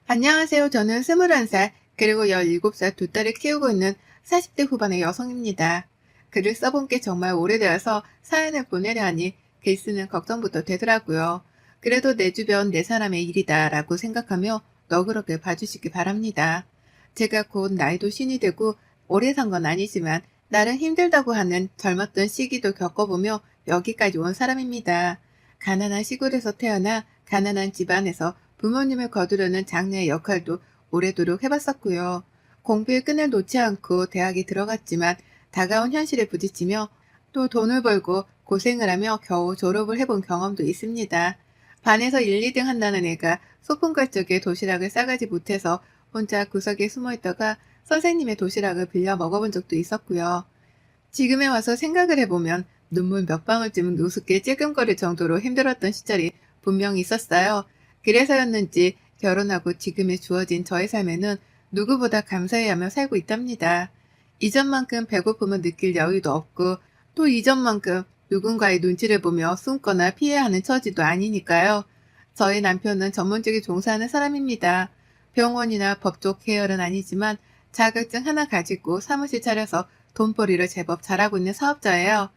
안녕하세요. 저는 21살, 그리고 17살 두 딸을 키우고 있는 40대 후반의 여성입니다. 글을 써본 게 정말 오래되어서 사연을 보내려 하니 글 쓰는 걱정부터 되더라고요. 그래도 내 주변 내 사람의 일이다 라고 생각하며 너그럽게 봐주시기 바랍니다. 제가 곧 나이도 신이 되고 오래 산 건 아니지만 나름 힘들다고 하는 젊었던 시기도 겪어보며 여기까지 온 사람입니다. 가난한 시골에서 태어나 가난한 집안에서 부모님을 거두려는 장녀의 역할도 오래도록 해봤었고요. 공부의 끈을 놓지 않고 대학에 들어갔지만 다가온 현실에 부딪히며 또 돈을 벌고 고생을 하며 겨우 졸업을 해본 경험도 있습니다. 반에서 1, 2등 한다는 애가 소풍 갈 적에 도시락을 싸가지 못해서 혼자 구석에 숨어있다가 선생님의 도시락을 빌려 먹어본 적도 있었고요. 지금에 와서 생각을 해보면 눈물 몇 방울쯤 우습게 찔끔거릴 정도로 힘들었던 시절이 분명히 있었어요. 그래서였는지 결혼하고 지금에 주어진 저의 삶에는 누구보다 감사해야 하며 살고 있답니다. 이전만큼 배고픔을 느낄 여유도 없고 또 이전만큼 누군가의 눈치를 보며 숨거나 피해야 하는 처지도 아니니까요. 저희 남편은 전문직에 종사하는 사람입니다. 병원이나 법조 계열은 아니지만 자격증 하나 가지고 사무실 차려서 돈벌이를 제법 잘하고 있는 사업자예요.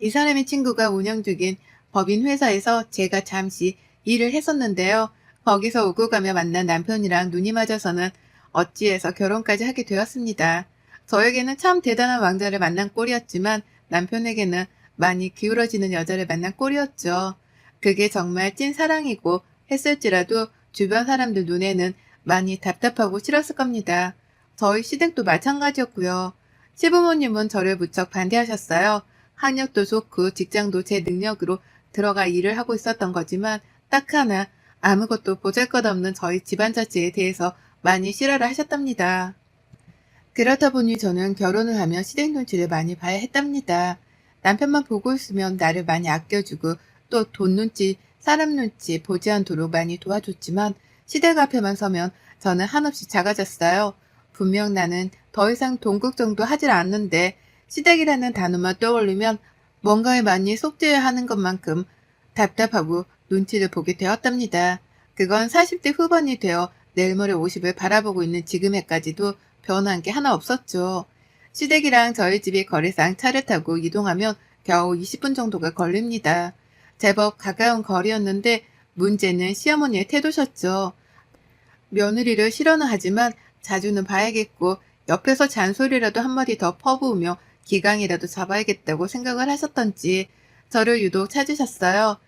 이 사람의 친구가 운영 중인 법인 회사에서 제가 잠시 일을 했었는데요. 거기서 오고 가며 만난 남편이랑 눈이 맞아서는 어찌해서 결혼까지 하게 되었습니다. 저에게는 참 대단한 왕자를 만난 꼴이었지만 남편에게는 많이 기울어지는 여자를 만난 꼴이었죠. 그게 정말 찐 사랑이고 했을지라도 주변 사람들 눈에는 많이 답답하고 싫었을 겁니다. 저희 시댁도 마찬가지였고요. 시부모님은 저를 무척 반대하셨어요. 학력도 좋고 직장도 제 능력으로 들어가 일을 하고 있었던 거지만 딱 하나 아무것도 보잘것없는 저희 집안 자체에 대해서 많이 싫어를 하셨답니다. 그렇다 보니 저는 결혼을 하며 시댁 눈치를 많이 봐야 했답니다. 남편만 보고 있으면 나를 많이 아껴주고 또 돈 눈치, 사람 눈치 보지 않도록 많이 도와줬지만 시댁 앞에만 서면 저는 한없이 작아졌어요. 분명 나는 더 이상 돈 걱정도 하질 않는데 시댁이라는 단어만 떠올리면 뭔가에 많이 속죄해야 하는 것만큼 답답하고 눈치를 보게 되었답니다. 그건 40대 후반이 되어 내일 모레 50을 바라보고 있는 지금에까지도 변한 게 하나 없었죠. 시댁이랑 저희 집이 거리상 차를 타고 이동하면 겨우 20분 정도가 걸립니다. 제법 가까운 거리였는데 문제는 시어머니의 태도셨죠. 며느리를 싫어는 하지만 자주는 봐야겠고 옆에서 잔소리라도 한마디 더 퍼부으며 기강이라도 잡아야겠다고 생각을 하셨던지 저를 유독 찾으셨어요.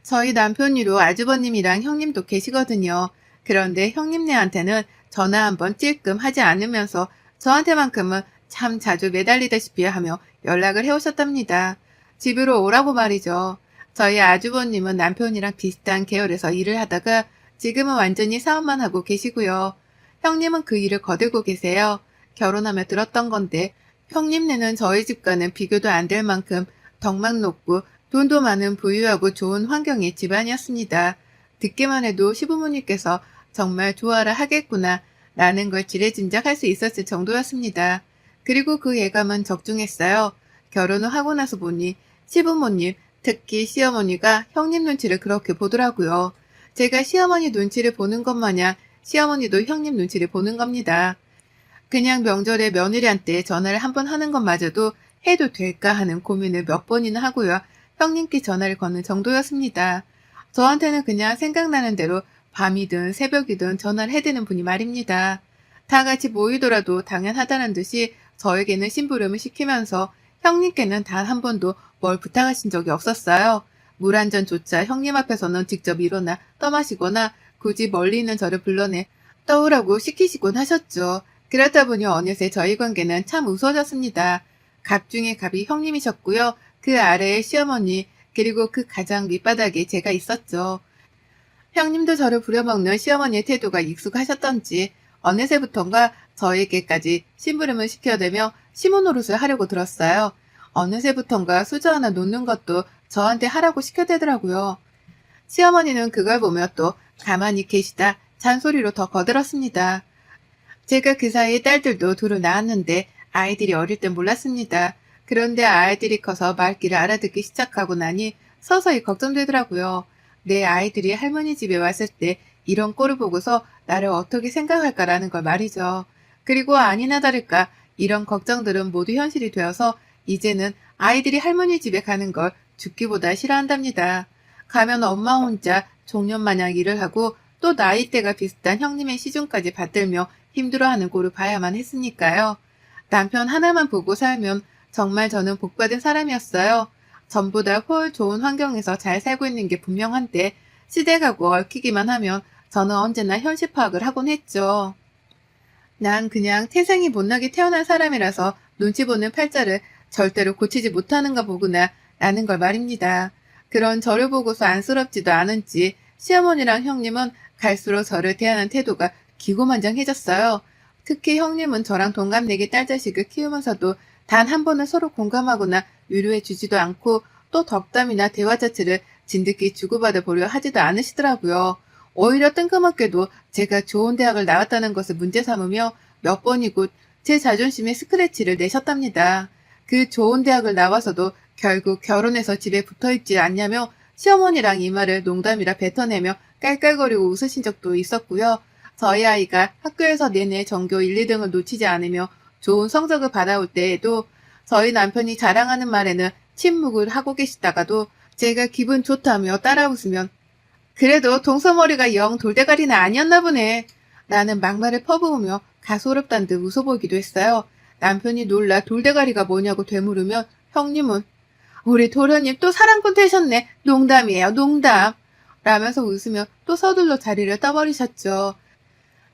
저희 남편이로 아주버님이랑 형님도 계시거든요. 그런데 형님네한테는 전화 한번 찔끔 하지 않으면서 저한테만큼은 참 자주 매달리다시피 하며 연락을 해오셨답니다. 집으로 오라고 말이죠. 저희 아주버님은 남편이랑 비슷한 계열에서 일을 하다가 지금은 완전히 사업만 하고 계시고요. 형님은 그 일을 거들고 계세요. 결혼하며 들었던 건데 형님네는 저희 집과는 비교도 안 될 만큼 덕망 높고 돈도 많은 부유하고 좋은 환경의 집안이었습니다. 듣기만 해도 시부모님께서 정말 좋아라 하겠구나 라는 걸 지레짐작할 수 있었을 정도였습니다. 그리고 그 예감은 적중했어요. 결혼을 하고 나서 보니 시부모님, 특히 시어머니가 형님 눈치를 그렇게 보더라고요. 제가 시어머니 눈치를 보는 것 마냥 시어머니도 형님 눈치를 보는 겁니다. 그냥 명절에 며느리한테 전화를 한 번 하는 것마저도 해도 될까 하는 고민을 몇 번이나 하고요. 형님께 전화를 거는 정도였습니다. 저한테는 그냥 생각나는 대로 밤이든 새벽이든 전화를 해대는 분이 말입니다. 다 같이 모이더라도 당연하다는 듯이 저에게는 심부름을 시키면서 형님께는 단 한 번도 뭘 부탁하신 적이 없었어요. 물 한 잔조차 형님 앞에서는 직접 일어나 떠마시거나 굳이 멀리 있는 저를 불러내 떠오라고 시키시곤 하셨죠. 그렇다 보니 어느새 저희 관계는 참 우스워졌습니다. 갑 중에 갑이 형님이셨고요. 그 아래에 시어머니, 그리고 그 가장 밑바닥에 제가 있었죠. 형님도 저를 부려먹는 시어머니의 태도가 익숙하셨던지 어느새부턴가 저에게까지 심부름을 시켜대며 시모 노릇을 하려고 들었어요. 어느새부턴가 수저 하나 놓는 것도 저한테 하라고 시켜대더라고요. 시어머니는 그걸 보며 또 가만히 계시다 잔소리로 더 거들었습니다. 제가 그 사이에 딸들도 둘을 낳았는데 아이들이 어릴 땐 몰랐습니다. 그런데 아이들이 커서 말귀를 알아듣기 시작하고 나니 서서히 걱정되더라고요. 내 아이들이 할머니 집에 왔을 때 이런 꼴을 보고서 나를 어떻게 생각할까라는 걸 말이죠. 그리고 아니나 다를까 이런 걱정들은 모두 현실이 되어서 이제는 아이들이 할머니 집에 가는 걸 죽기보다 싫어한답니다. 가면 엄마 혼자 종년마냥 일을 하고 또 나이대가 비슷한 형님의 시중까지 받들며 힘들어하는 꼴을 봐야만 했으니까요. 남편 하나만 보고 살면 정말 저는 복받은 사람이었어요. 전보다 훨 좋은 환경에서 잘 살고 있는 게 분명한데 시댁하고 얽히기만 하면 저는 언제나 현실 파악을 하곤 했죠. 난 그냥 태생이 못나게 태어난 사람이라서 눈치 보는 팔자를 절대로 고치지 못하는가 보구나 라는 걸 말입니다. 그런 저를 보고서 안쓰럽지도 않은지 시어머니랑 형님은 갈수록 저를 대하는 태도가 기고만장해졌어요. 특히 형님은 저랑 동갑내기 딸자식을 키우면서도 단 한 번은 서로 공감하거나 위로해 주지도 않고 또 덕담이나 대화 자체를 진득히 주고받아 보려 하지도 않으시더라고요. 오히려 뜬금없게도 제가 좋은 대학을 나왔다는 것을 문제 삼으며 몇 번이고 제 자존심에 스크래치를 내셨답니다. 그 좋은 대학을 나와서도 결국 결혼해서 집에 붙어있지 않냐며 시어머니랑 이 말을 농담이라 뱉어내며 깔깔거리고 웃으신 적도 있었고요. 저희 아이가 학교에서 내내 전교 1, 2등을 놓치지 않으며 좋은 성적을 받아올 때에도 저희 남편이 자랑하는 말에는 침묵을 하고 계시다가도 제가 기분 좋다며 따라 웃으면 그래도 동서머리가 영 돌대가리는 아니었나 보네. 나는 막말을 퍼부으며 가소롭단 듯 웃어보기도 했어요. 남편이 놀라 돌대가리가 뭐냐고 되물으면 형님은 우리 도련님 또 사랑꾼 되셨네. 농담이에요, 농담. 라면서 웃으며 또 서둘러 자리를 떠버리셨죠.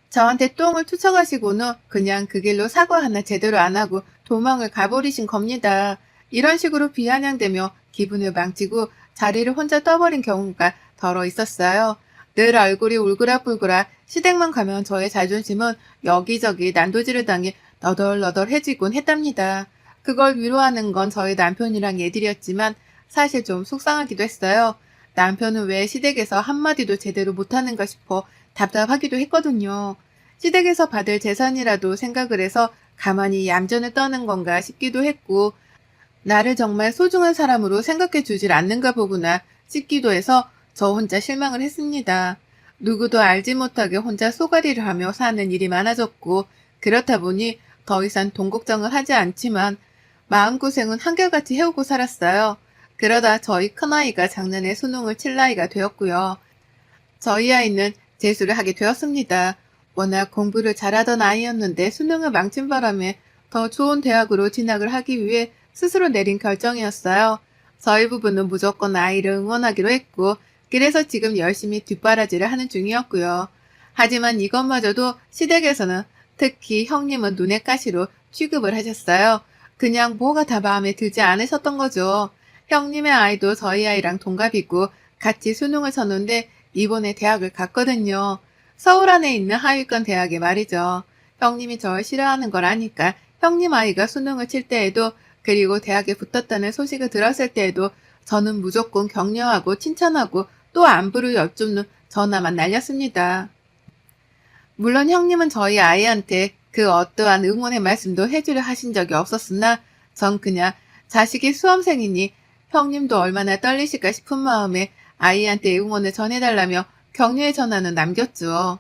저한테 똥을 투척하시고는 그냥 그 길로 사과 하나 제대로 안 하고 도망을 가버리신 겁니다. 이런 식으로 비아냥대며 기분을 망치고 자리를 혼자 떠버린 경우가 더러 있었어요. 늘 얼굴이 울그락불그락 시댁만 가면 저의 자존심은 여기저기 난도질을 당해 너덜너덜해지곤 했답니다. 그걸 위로하는 건 저희 남편이랑 애들이었지만 사실 좀 속상하기도 했어요. 남편은 왜 시댁에서 한마디도 제대로 못하는가 싶어 답답하기도 했거든요. 시댁에서 받을 재산이라도 생각을 해서 가만히 얌전을 떠는 건가 싶기도 했고 나를 정말 소중한 사람으로 생각해 주질 않는가 보구나 싶기도 해서 저 혼자 실망을 했습니다. 누구도 알지 못하게 혼자 쏘가리를 하며 사는 일이 많아졌고 그렇다 보니 더 이상 돈 걱정을 하지 않지만 마음고생은 한결같이 해오고 살았어요. 그러다 저희 큰아이가 작년에 수능을 칠 나이가 되었고요. 저희 아이는 재수를 하게 되었습니다. 워낙 공부를 잘하던 아이였는데 수능을 망친 바람에 더 좋은 대학으로 진학을 하기 위해 스스로 내린 결정이었어요. 저희 부부는 무조건 아이를 응원하기로 했고 그래서 지금 열심히 뒷바라지를 하는 중이었고요. 하지만 이것마저도 시댁에서는 특히 형님은 눈엣 가시로 취급을 하셨어요. 그냥 뭐가 다 마음에 들지 않으셨던 거죠. 형님의 아이도 저희 아이랑 동갑이고 같이 수능을 쳤는데 이번에 대학을 갔거든요. 서울 안에 있는 하위권 대학에 말이죠. 형님이 저를 싫어하는 걸 아니까 형님 아이가 수능을 칠 때에도 그리고 대학에 붙었다는 소식을 들었을 때에도 저는 무조건 격려하고 칭찬하고 또 안부를 여쭙는 전화만 날렸습니다. 물론 형님은 저희 아이한테 그 어떠한 응원의 말씀도 해주려 하신 적이 없었으나 전 그냥 자식이 수험생이니 형님도 얼마나 떨리실까 싶은 마음에 아이한테 응원을 전해달라며 격려의 전화는 남겼죠.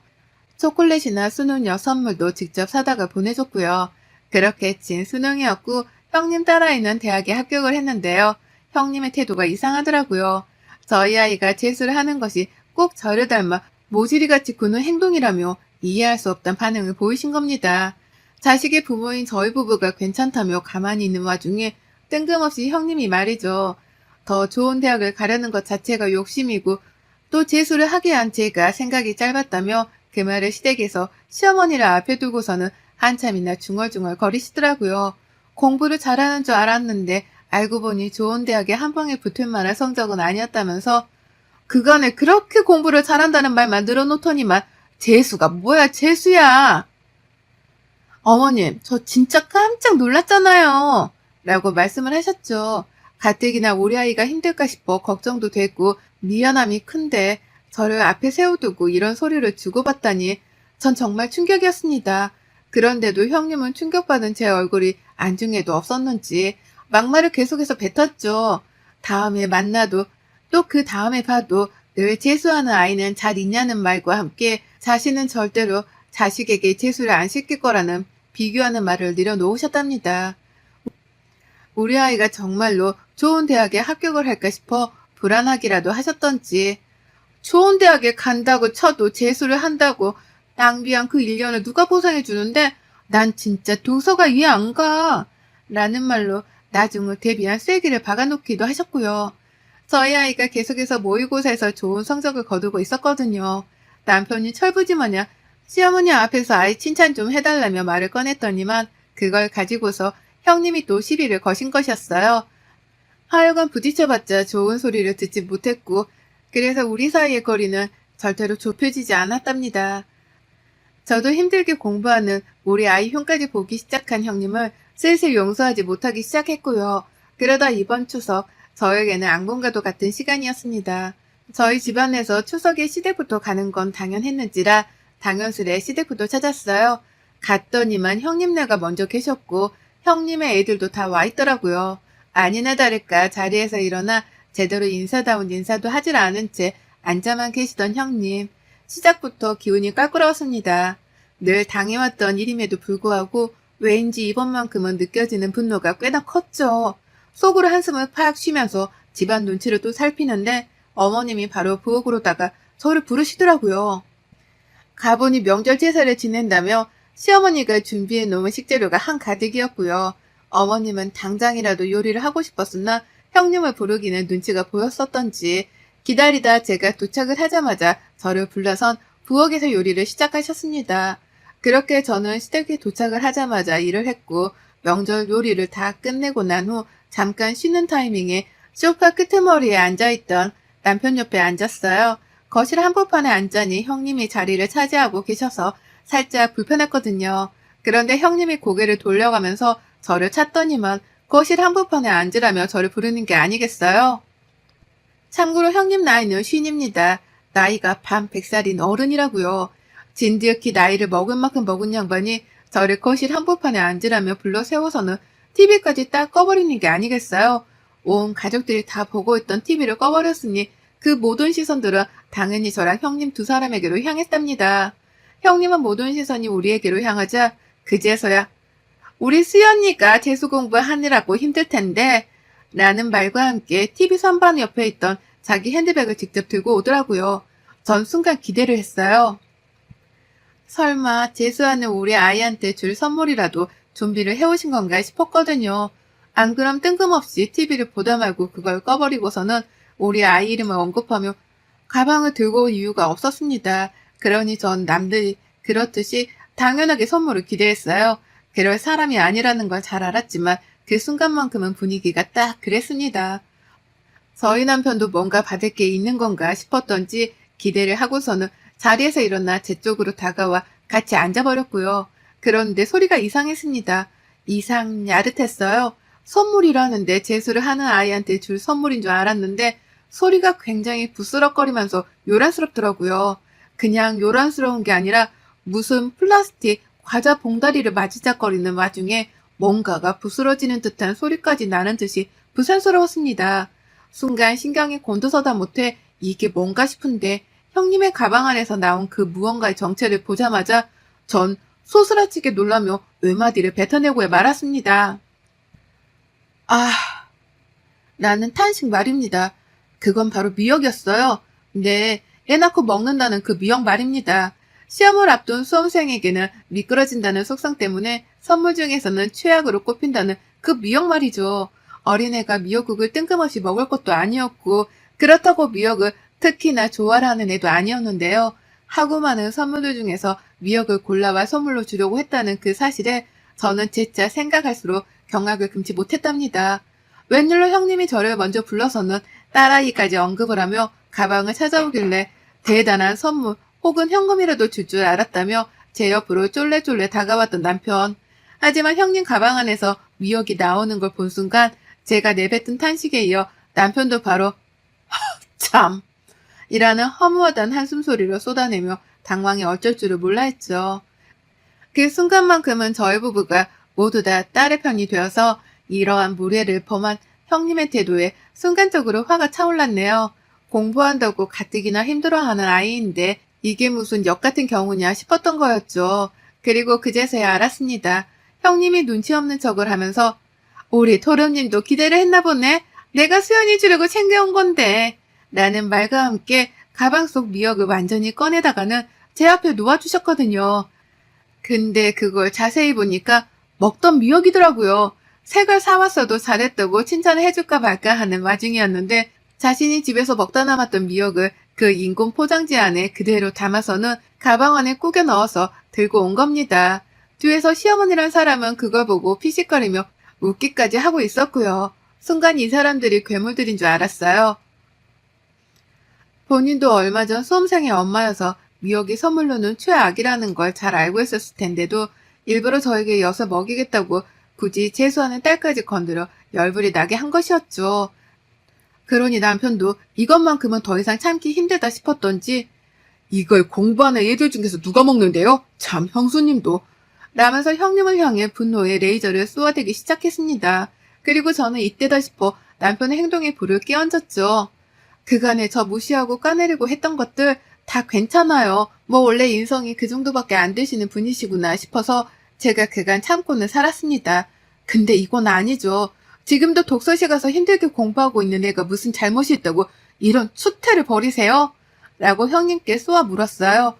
초콜릿이나 수능여 선물도 직접 사다가 보내줬고요. 그렇게 진 수능이었고 형님 딸아이는 대학에 합격을 했는데요. 형님의 태도가 이상하더라고요. 저희 아이가 재수를 하는 것이 꼭 저를 닮아 모지리같이 구는 행동이라며 이해할 수 없단 반응을 보이신 겁니다. 자식의 부모인 저희 부부가 괜찮다며 가만히 있는 와중에 뜬금없이 형님이 말이죠. 더 좋은 대학을 가려는 것 자체가 욕심이고 또 재수를 하게 한 제가 생각이 짧았다며 그 말을 시댁에서 시어머니를 앞에 두고서는 한참이나 중얼중얼 거리시더라고요. 공부를 잘하는 줄 알았는데 알고 보니 좋은 대학에 한 방에 붙을 만한 성적은 아니었다면서 그간에 그렇게 공부를 잘한다는 말만 늘어놓더니만 재수가 뭐야 재수야. 어머님 저 진짜 깜짝 놀랐잖아요. 라고 말씀을 하셨죠. 가뜩이나 우리 아이가 힘들까 싶어 걱정도 되고 미안함이 큰데 저를 앞에 세워두고 이런 소리를 주고받다니 전 정말 충격이었습니다. 그런데도 형님은 충격받은 제 얼굴이 안중에도 없었는지 막말을 계속해서 뱉었죠. 다음에 만나도 또 그 다음에 봐도 늘 재수하는 아이는 잘 있냐는 말과 함께 자신은 절대로 자식에게 재수를 안 시킬 거라는 비교하는 말을 내려놓으셨답니다. 우리 아이가 정말로 좋은 대학에 합격을 할까 싶어 불안하기라도 하셨던지 좋은 대학에 간다고 쳐도 재수를 한다고 낭비한 그 1년을 누가 보상해 주는데 난 진짜 동서가 이해 안 가. 라는 말로 나중을 대비한 쐐기를 박아놓기도 하셨고요. 저희 아이가 계속해서 모의고사에서 좋은 성적을 거두고 있었거든요. 남편이 철부지마냥 시어머니 앞에서 아이 칭찬 좀 해달라며 말을 꺼냈더니만 그걸 가지고서 형님이 또 시비를 거신 것이었어요. 하여간 부딪혀봤자 좋은 소리를 듣지 못했고 그래서 우리 사이의 거리는 절대로 좁혀지지 않았답니다. 저도 힘들게 공부하는 우리 아이 흉까지 보기 시작한 형님을 슬슬 용서하지 못하기 시작했고요. 그러다 이번 추석 저에게는 악몽과도 같은 시간이었습니다. 저희 집안에서 추석에 시댁부터 가는 건 당연했는지라 당연스레 시댁부터 찾았어요. 갔더니만 형님네가 먼저 계셨고 형님의 애들도 다 와 있더라고요. 아니나 다를까 자리에서 일어나 제대로 인사다운 인사도 하질 않은 채 앉아만 계시던 형님. 시작부터 기운이 껄끄러웠습니다. 늘 당해왔던 일임에도 불구하고 왠지 이번만큼은 느껴지는 분노가 꽤나 컸죠. 속으로 한숨을 팍 쉬면서 집안 눈치를 또 살피는데 어머님이 바로 부엌으로다가 저를 부르시더라고요. 가보니 명절 제사를 지낸다며 시어머니가 준비해 놓은 식재료가 한가득이었고요. 어머님은 당장이라도 요리를 하고 싶었으나 형님을 부르기는 눈치가 보였었던지 기다리다 제가 도착을 하자마자 저를 불러선 부엌에서 요리를 시작하셨습니다. 그렇게 저는 시댁에 도착을 하자마자 일을 했고 명절 요리를 다 끝내고 난 후 잠깐 쉬는 타이밍에 소파 끄트머리에 앉아있던 남편 옆에 앉았어요. 거실 한복판에 앉자니 형님이 자리를 차지하고 계셔서 살짝 불편했거든요. 그런데 형님이 고개를 돌려가면서 저를 찾더니만 거실 한복판에 앉으라며 저를 부르는 게 아니겠어요? 참고로 형님 나이는 쉰입니다. 나이가 반 100살인 어른이라고요. 진드역히 나이를 먹은 만큼 먹은 양반이 저를 거실 한복판에 앉으라며 불러 세워서는 TV까지 딱 꺼버리는 게 아니겠어요? 온 가족들이 다 보고 있던 TV를 꺼버렸으니 그 모든 시선들은 당연히 저랑 형님 두 사람에게로 향했답니다. 형님은 모든 시선이 우리에게로 향하자 그제서야 우리 수연이가 재수 공부하느라고 힘들 텐데 라는 말과 함께 TV 선반 옆에 있던 자기 핸드백을 직접 들고 오더라고요. 전 순간 기대를 했어요. 설마 재수하는 우리 아이한테 줄 선물이라도 준비를 해오신 건가 싶었거든요. 안 그럼 뜬금없이 TV를 보다 말고 그걸 꺼버리고서는 우리 아이 이름을 언급하며 가방을 들고 올 이유가 없었습니다. 그러니 전 남들이 그렇듯이 당연하게 선물을 기대했어요. 그럴 사람이 아니라는 걸 잘 알았지만 그 순간만큼은 분위기가 딱 그랬습니다. 저희 남편도 뭔가 받을 게 있는 건가 싶었던지 기대를 하고서는 자리에서 일어나 제 쪽으로 다가와 같이 앉아버렸고요. 그런데 소리가 이상했습니다. 이상 야릇했어요. 선물이라는데 재수를 하는 아이한테 줄 선물인 줄 알았는데 소리가 굉장히 부스럭거리면서 요란스럽더라고요. 그냥 요란스러운 게 아니라 무슨 플라스틱 과자 봉다리를 마지작거리는 와중에 뭔가가 부스러지는 듯한 소리까지 나는 듯이 부산스러웠습니다. 순간 신경이 곤두서다 못해 이게 뭔가 싶은데 형님의 가방 안에서 나온 그 무언가의 정체를 보자마자 전 소스라치게 놀라며 외마디를 뱉어내고 말았습니다. 아, 라는 탄식 말입니다. 그건 바로 미역이었어요. 네, 애 낳고 먹는다는 그 미역 말입니다. 시험을 앞둔 수험생에게는 미끄러진다는 속성 때문에 선물 중에서는 최악으로 꼽힌다는 그 미역 말이죠. 어린애가 미역국을 뜬금없이 먹을 것도 아니었고 그렇다고 미역을 특히나 좋아하는 애도 아니었는데요. 하고 많은 선물들 중에서 미역을 골라와 선물로 주려고 했다는 그 사실에 저는 재차 생각할수록 경악을 금치 못했답니다. 웬일로 형님이 저를 먼저 불러서는 딸아이까지 언급을 하며 가방을 찾아오길래 대단한 선물 혹은 현금이라도 줄 줄 알았다며 제 옆으로 쫄래쫄래 다가왔던 남편. 하지만 형님 가방 안에서 미역이 나오는 걸 본 순간 제가 내뱉은 탄식에 이어 남편도 바로 참! 이라는 허무하단 한숨소리를 쏟아내며 당황해 어쩔 줄을 몰라 했죠. 그 순간만큼은 저희 부부가 모두 다 딸의 편이 되어서 이러한 무례를 범한 형님의 태도에 순간적으로 화가 차올랐네요. 공부한다고 가뜩이나 힘들어하는 아이인데 이게 무슨 역 같은 경우냐 싶었던 거였죠. 그리고 그제서야 알았습니다. 형님이 눈치 없는 척을 하면서 우리 도련님도 기대를 했나 보네. 내가 수연이 주려고 챙겨온 건데. 라는 말과 함께 가방 속 미역을 완전히 꺼내다가는 제 앞에 놓아주셨거든요. 근데 그걸 자세히 보니까 먹던 미역이더라고요. 색을 사왔어도 잘했다고 칭찬을 해줄까 말까 하는 와중이었는데 자신이 집에서 먹다 남았던 미역을 그 인공 포장지 안에 그대로 담아서는 가방 안에 꾸겨 넣어서 들고 온 겁니다. 뒤에서 시어머니란 사람은 그걸 보고 피식거리며 웃기까지 하고 있었고요. 순간 이 사람들이 괴물들인 줄 알았어요. 본인도 얼마 전 수험생의 엄마여서 미역이 선물로는 최악이라는 걸 잘 알고 있었을 텐데도 일부러 저에게 엿을 먹이겠다고 굳이 재수하는 딸까지 건드려 열불이 나게 한 것이었죠. 그러니 남편도 이것만큼은 더 이상 참기 힘들다 싶었던지 이걸 공부하는 애들 중에서 누가 먹는데요? 참 형수님도. 라면서 형님을 향해 분노의 레이저를 쏘아대기 시작했습니다. 그리고 저는 이때다 싶어 남편의 행동에 불을 끼얹었죠. 그간에 저 무시하고 까내리고 했던 것들 다 괜찮아요. 뭐 원래 인성이 그 정도밖에 안 되시는 분이시구나 싶어서 제가 그간 참고는 살았습니다. 근데 이건 아니죠. 지금도 독서실 가서 힘들게 공부하고 있는 애가 무슨 잘못이 있다고 이런 추태를 벌이세요? 라고 형님께 쏘아 물었어요.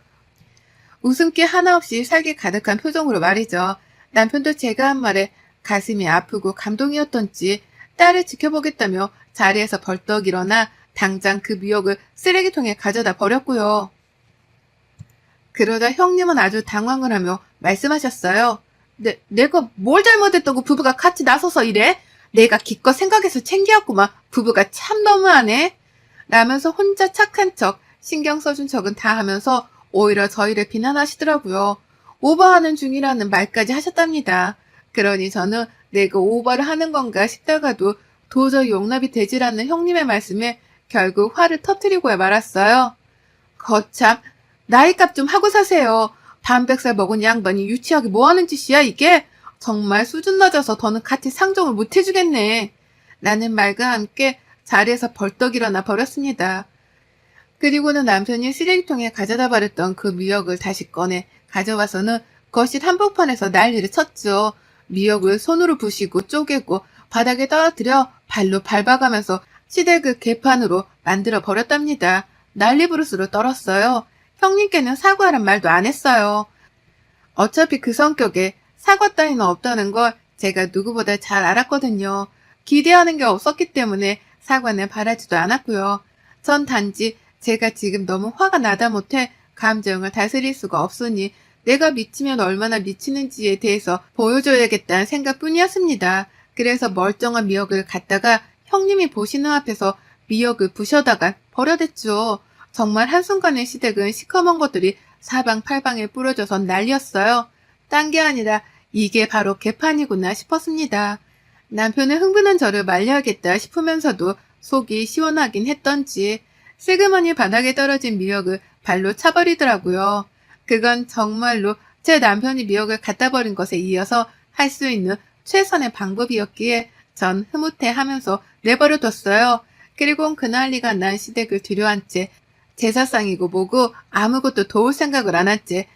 웃음기 하나 없이 살기 가득한 표정으로 말이죠. 남편도 제가 한 말에 가슴이 아프고 감동이었던지 딸을 지켜보겠다며 자리에서 벌떡 일어나 당장 그 미역을 쓰레기통에 가져다 버렸고요. 그러다 형님은 아주 당황을 하며 말씀하셨어요. 내가 뭘 잘못했다고 부부가 같이 나서서 이래? 내가 기껏 생각해서 챙겨왔구만. 부부가 참 너무하네. 라면서 혼자 착한 척, 신경 써준 척은 다 하면서 오히려 저희를 비난하시더라고요. 오버하는 중이라는 말까지 하셨답니다. 그러니 저는 내가 오버를 하는 건가 싶다가도 도저히 용납이 되질 않는 형님의 말씀에 결국 화를 터뜨리고야 말았어요. 거참, 나이값 좀 하고 사세요. 반백살 먹은 양반이 유치하게 뭐하는 짓이야 이게? 정말 수준 낮아서 더는 같이 상종을 못 해주겠네. 라는 말과 함께 자리에서 벌떡 일어나 버렸습니다. 그리고는 남편이 쓰레기통에 가져다 버렸던 그 미역을 다시 꺼내 가져와서는 거실 한복판에서 난리를 쳤죠. 미역을 손으로 부시고 쪼개고 바닥에 떨어뜨려 발로 밟아가면서 시댁을 개판으로 만들어 버렸답니다. 난리부르스로 떨었어요. 형님께는 사과란 말도 안 했어요. 어차피 그 성격에 사과 따위는 없다는 걸 제가 누구보다 잘 알았거든요. 기대하는 게 없었기 때문에 사과는 바라지도 않았고요. 전 단지 제가 지금 너무 화가 나다 못해 감정을 다스릴 수가 없으니 내가 미치면 얼마나 미치는지에 대해서 보여줘야겠다는 생각뿐이었습니다. 그래서 멀쩡한 미역을 갖다가 형님이 보시는 앞에서 미역을 부셔다가 버려댔죠. 정말 한순간에 시댁은 시커먼 것들이 사방팔방에 뿌려져서 난리였어요. 딴 게 아니라 이게 바로 개판이구나 싶었습니다. 남편은 흥분한 저를 말려야겠다 싶으면서도 속이 시원하긴 했던지 슬그머니 바닥에 떨어진 미역을 발로 차버리더라고요. 그건 정말로 제 남편이 미역을 갖다 버린 것에 이어서 할 수 있는 최선의 방법이었기에 전 흐뭇해하면서 내버려뒀어요. 그리고 그난리가 난 시댁을 뒤로한 채 제사상이고 뭐고 아무것도 도울 생각을 안 한 채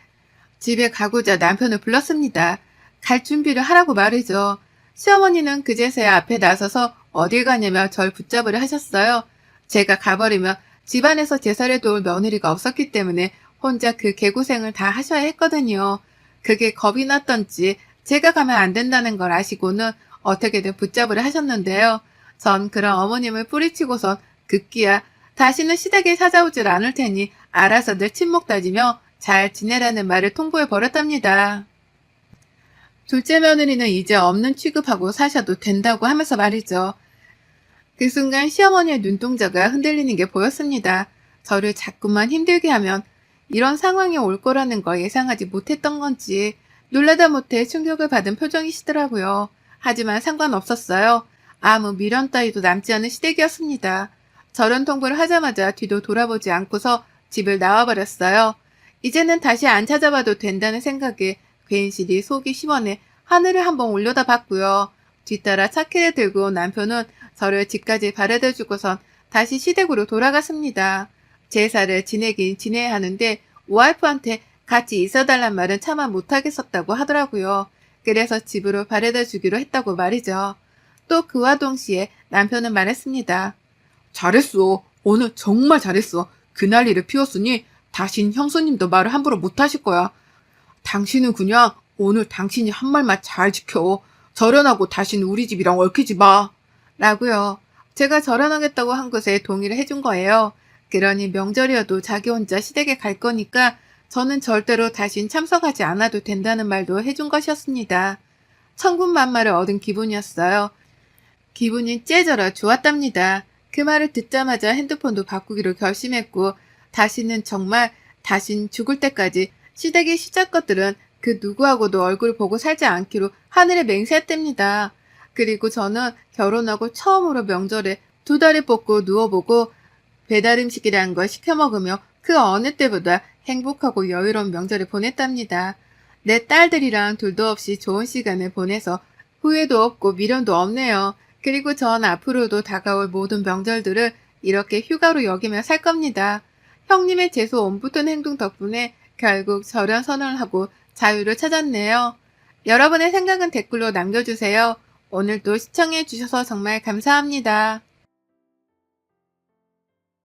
집에 가고자 남편을 불렀습니다. 갈 준비를 하라고 말이죠. 시어머니는 그제서야 앞에 나서서 어딜 가냐며 절 붙잡으려 하셨어요. 제가 가버리면 집안에서 제사를 도울 며느리가 없었기 때문에 혼자 그 개고생을 다 하셔야 했거든요. 그게 겁이 났던지 제가 가면 안 된다는 걸 아시고는 어떻게든 붙잡으려 하셨는데요. 전 그런 어머님을 뿌리치고선 급기야 다시는 시댁에 찾아오질 않을 테니 알아서들 친목 다지며 잘 지내라는 말을 통보해 버렸답니다. 둘째 며느리는 이제 없는 취급하고 사셔도 된다고 하면서 말이죠. 그 순간 시어머니의 눈동자가 흔들리는 게 보였습니다. 저를 자꾸만 힘들게 하면 이런 상황이 올 거라는 걸 예상하지 못했던 건지 놀라다 못해 충격을 받은 표정이시더라고요. 하지만 상관없었어요. 아무 미련 따위도 남지 않은 시댁이었습니다. 저런 통보를 하자마자 뒤도 돌아보지 않고서 집을 나와버렸어요. 이제는 다시 안 찾아봐도 된다는 생각에 괜시리 속이 시원해 하늘을 한번 올려다봤고요. 뒤따라 차키를 들고 남편은 저를 집까지 바래다 주고선 다시 시댁으로 돌아갔습니다. 제사를 지내긴 지내야 하는데 와이프한테 같이 있어달란 말은 차마 못하겠었다고 하더라고요. 그래서 집으로 바래다 주기로 했다고 말이죠. 또 그와 동시에 남편은 말했습니다. 잘했어. 오늘 정말 잘했어. 그 난리를 피웠으니 다신 형수님도 말을 함부로 못하실 거야. 당신은 그냥 오늘 당신이 한 말만 잘 지켜. 절연하고 다신 우리 집이랑 얽히지 마. 라고요. 제가 절연하겠다고 한 것에 동의를 해준 거예요. 그러니 명절이어도 자기 혼자 시댁에 갈 거니까 저는 절대로 다신 참석하지 않아도 된다는 말도 해준 것이었습니다. 천군만마를 얻은 기분이었어요. 기분이 째져라 좋았답니다. 그 말을 듣자마자 핸드폰도 바꾸기로 결심했고 다시는 정말 다신 죽을 때까지 시댁의 시작 것들은 그 누구하고도 얼굴 보고 살지 않기로 하늘에 맹세했답니다. 그리고 저는 결혼하고 처음으로 명절에 2다리 뻗고 누워보고 배달 음식이란 걸 시켜 먹으며 그 어느 때보다 행복하고 여유로운 명절을 보냈답니다. 내 딸들이랑 둘도 없이 좋은 시간을 보내서 후회도 없고 미련도 없네요. 그리고 전 앞으로도 다가올 모든 명절들을 이렇게 휴가로 여기며 살 겁니다. 형님의 재수 옴붙은 행동 덕분에 결국 절연 선언을 하고 자유를 찾았네요. 여러분의 생각은 댓글로 남겨주세요. 오늘도 시청해주셔서 정말 감사합니다.